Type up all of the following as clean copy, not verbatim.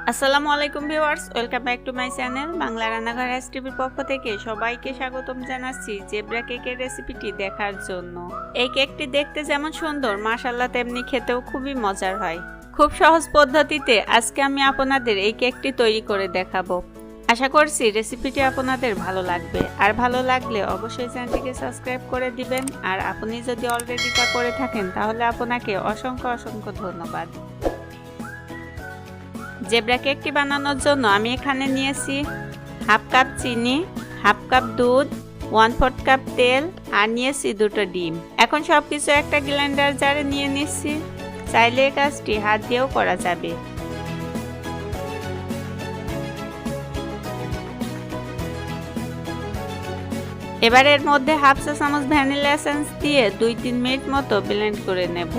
আসসালামু আলাইকুম viewers, welcome back to my channel Bangla রান্নাঘর টিভির পক্ষ থেকে সবাইকে স্বাগতম জানাচ্ছি জেব্রা কেকের রেসিপিটি দেখার জন্য। এই কেকটি দেখতে যেমন সুন্দর, মাশাআল্লাহ তেমনি খেতেও খুবই মজার হয়। খুব সহজ পদ্ধতিতে আজকে আমি আপনাদের এই কেকটি তৈরি করে দেখাবো। আশা করছি রেসিপিটি আপনাদের ভালো লাগবে, আর ভালো লাগলে অবশ্যই চ্যানেলটিকে সাবস্ক্রাইব করে দিবেন। আর আপনি যদি অলরেডি তা করে থাকেন তাহলে আপনাকে অসংখ্য ধন্যবাদ। জেব্রা কেকটি বানানোর জন্য আমি এখানে নিয়েছি হাফ কাপ চিনি, হাফ কাপ দুধ, 1/4 কাপ তেল আর নিয়েছি 2টো ডিম। এখন সবকিছু একটা গ্রাইন্ডার জারে নিয়ে নিচ্ছি। চাইলে এই কাজটি হাত দিয়েও করা যাবে। এবার এর মধ্যে হাফ চা চামচ ভ্যানিলা এসেন্স দিয়ে 2-3 মিনিট মতো ব্লেন্ড করে নেব।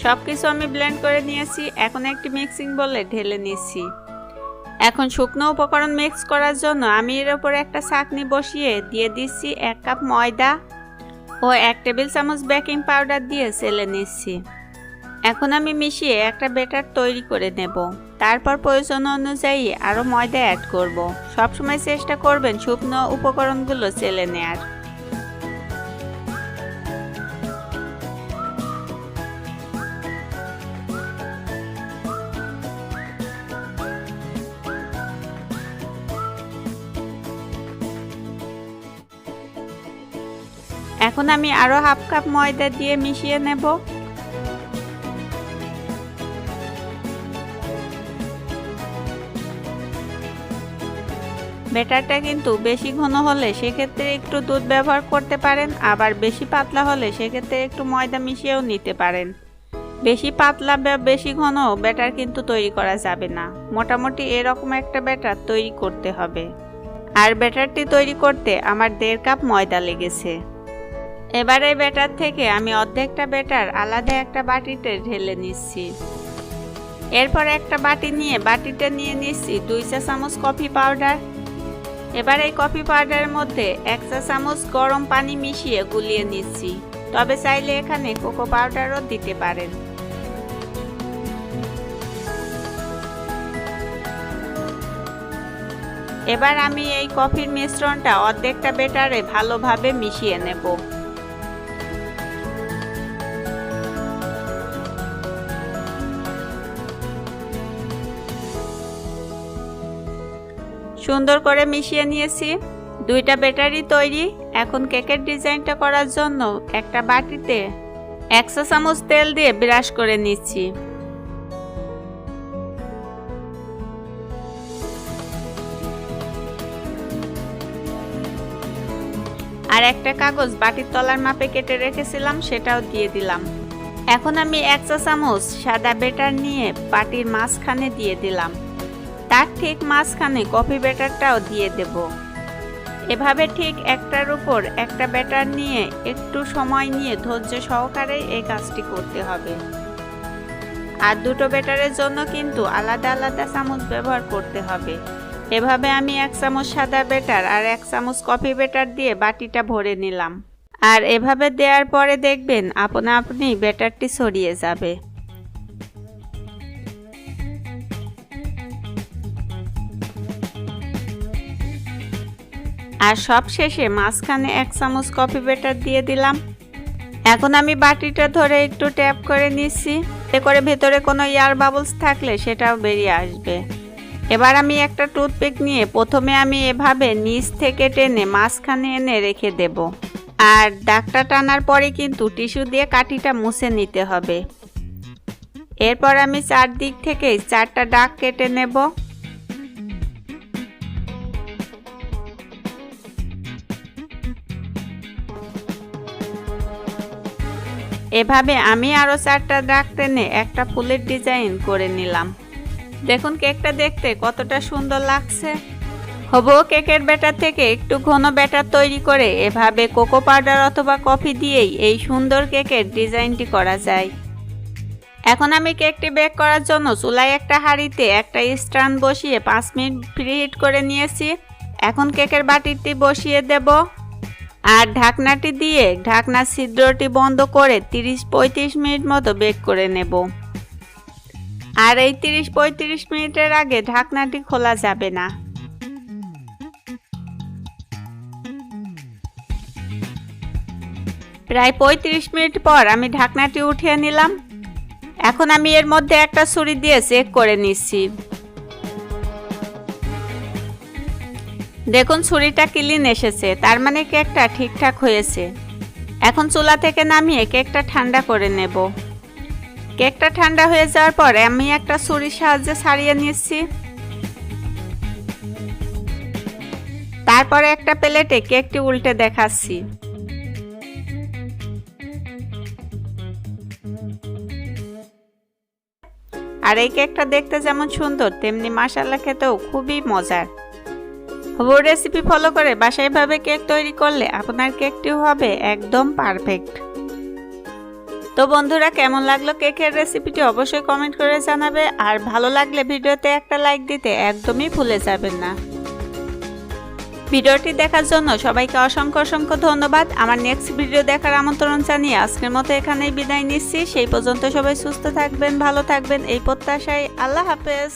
সবকিছু আমি ব্লেন্ড করে নিয়েছি। এখন একটি মিক্সিং বোলে ঢেলে নিচ্ছি। এখন শুকনো উপকরণ মিক্স করার জন্য আমি এর উপরে একটা ছাঁকনি বসিয়ে দিয়ে দিচ্ছি 1 কাপ ময়দা ও 1 টেবিল চামচ বেকিং পাউডার দিয়ে চেলে নিচ্ছি। এখন আমি মিশিয়ে একটা ব্যাটার তৈরি করে নেব। তারপর প্রয়োজন অনুযায়ী আরও ময়দা অ্যাড করব। সবসময় চেষ্টা করবেন শুকনো উপকরণগুলো চেলে নেয়ার। এখন আমি আরো হাফ কাপ ময়দা দিয়ে মিশিয়ে নেব। ব্যাটারটা কিন্তু বেশি ঘন হলে সেক্ষেত্রে একটু দুধ ব্যবহার করতে পারেন, আবার বেশি পাতলা হলে সেক্ষেত্রে একটু ময়দা মিশিয়েও নিতে পারেন। বেশি পাতলা বা বেশি ঘন ব্যাটার কিন্তু তৈরি করা যাবে না। মোটামুটি এরকম একটা ব্যাটার তৈরি করতে হবে। আর ব্যাটারটি তৈরি করতে আমার 1.5 কাপ ময়দা লেগেছে। এবার এই ব্যাটার থেকে আমি অর্ধেকটা ব্যাটার আলাদা একটা বাটিতে ঢেলে নিচ্ছি। এরপর একটা বাটি নিয়ে বাটিতে নিয়ে নিচ্ছি 2 চা চামচ কফি পাউডার। এবার এই কফি পাউডারের মধ্যে 1 চা চামচ গরম পানি মিশিয়ে গুলিয়ে নিচ্ছি। তবে চাইলে এখানে কোকো পাউডারও দিতে পারেন। এবার আমি এই কফির মিশ্রণটা অর্ধেকটা ব্যাটারে ভালোভাবে মিশিয়ে নেব। সুন্দর করে মিশিয়ে নিয়েছি। 2টা ব্যাটারি তৈরি। এখন কেকের ডিজাইনটা করার জন্য একটা বাটিতে 1 চা চামচ তেল দিয়ে ব্রাশ করে নিচ্ছি। আর একটা কাগজ বাটির তলার মাপে কেটে রেখেছিলাম, সেটাও দিয়ে দিলাম। এখন আমি 1 চা চামচ সাদা ব্যাটার নিয়ে বাটির মাঝখানে দিয়ে দিলাম। তার ঠিক মাঝখানে কফি ব্যাটারটাও দিয়ে দেব। এভাবে ঠিক একটার উপর একটা ব্যাটার নিয়ে একটু সময় নিয়ে ধৈর্য সহকারে এই কাজটি করতে হবে। আর 2টো ব্যাটারের জন্য কিন্তু আলাদা আলাদা চামচ ব্যবহার করতে হবে। এভাবে আমি 1 চামচ সাদা ব্যাটার আর 1 চামচ কফি ব্যাটার দিয়ে বাটিটা ভরে নিলাম। আর এভাবে দেওয়ার পরে দেখবেন আপনা আপনি ব্যাটারটি ছড়িয়ে যাবে। আর সব শেষে মাঝখানে 1 চামচ কফি ব্যাটার দিয়ে দিলাম। এখন আমি বাটিটা ধরে একটু ট্যাপ করে নিচ্ছি, এতে করে ভেতরে কোনো এয়ার বাবলস থাকলে সেটাও বেরিয়ে আসবে। এবার আমি একটা টুথপিক নিয়ে প্রথমে আমি এভাবে নিচ থেকে টেনে মাঝখানে এনে রেখে দেব। আর দাগটা টানার পরে কিন্তু টিস্যু দিয়ে কাঠিটা মুছে নিতে হবে। এরপর আমি চারদিক থেকে 4টা দাগ কেটে নেব। এভাবে আমি আরো 4টা দাগ টেনে একটা ফুলের ডিজাইন করে নিলাম। দেখুন কেকটা দেখতে কতটা সুন্দর লাগছে। হবো কেকের ব্যাটার থেকে একটু ঘন ব্যাটার তৈরি করে এভাবে কোকো পাউডার অথবা কফি দিয়েই এই সুন্দর কেকের ডিজাইনটি করা যায়। এখন আমি কেকটি বেক করার জন্য চুলায় একটা হাঁড়িতে একটা স্ট্যান্ড বসিয়ে 5 মিনিট প্রিহিট করে নিয়েছি। এখন কেকের বাটিটি বসিয়ে দেব। আর ঢাকনাটি দিয়ে ঢাকনার ছিদ্রটি বন্ধ করে 30-35 মিনিট মতো বেক করে নেব। আর এই 30-35 মিনিটের আগে ঢাকনাটি খোলা যাবে না। প্রায় 35 মিনিট পর আমি ঢাকনাটি উঠিয়ে নিলাম। এখন আমি এর মধ্যে একটা ছুরি দিয়ে চেক করে নিচ্ছি। দেখুন ছুরিটা ক্লিন এসেছে, তার মানে কেকটা ঠিকঠাক হয়েছে। এখন চুলা থেকে নামিয়ে কেকটা ঠান্ডা করে নেব। কেকটা ঠান্ডা হয়ে যাওয়ার পরে আমি একটা ছুরির সাহায্যে ছাড়িয়ে নিচ্ছি। তারপরে একটা প্লেটে কেকটি উল্টে দেখাচ্ছি। আর এই কেকটা দেখতে যেমন সুন্দর তেমনি মাশাআল্লাহ খেতেও খুবই মজার। হুবহু রেসিপি ফলো করে বাসায় ভাবে কেক তৈরি করলে আপনার কেকটিও হবে একদম পারফেক্ট। তো বন্ধুরা, কেমন লাগলো কেকের রেসিপিটি অবশ্যই কমেন্ট করে জানাবে। আর ভালো লাগলে ভিডিওতে একটা লাইক দিতে একদমই ভুলে যাবেন না। ভিডিওটি দেখার জন্য সবাইকে অসংখ্য অসংখ্য ধন্যবাদ। আমার নেক্সট ভিডিও দেখার আমন্ত্রণ জানিয়ে আজকের মতো এখানেই বিদায় নিচ্ছি। সেই পর্যন্ত সবাই সুস্থ থাকবেন, ভালো থাকবেন এই প্রত্যাশায়। আল্লাহ হাফেজ।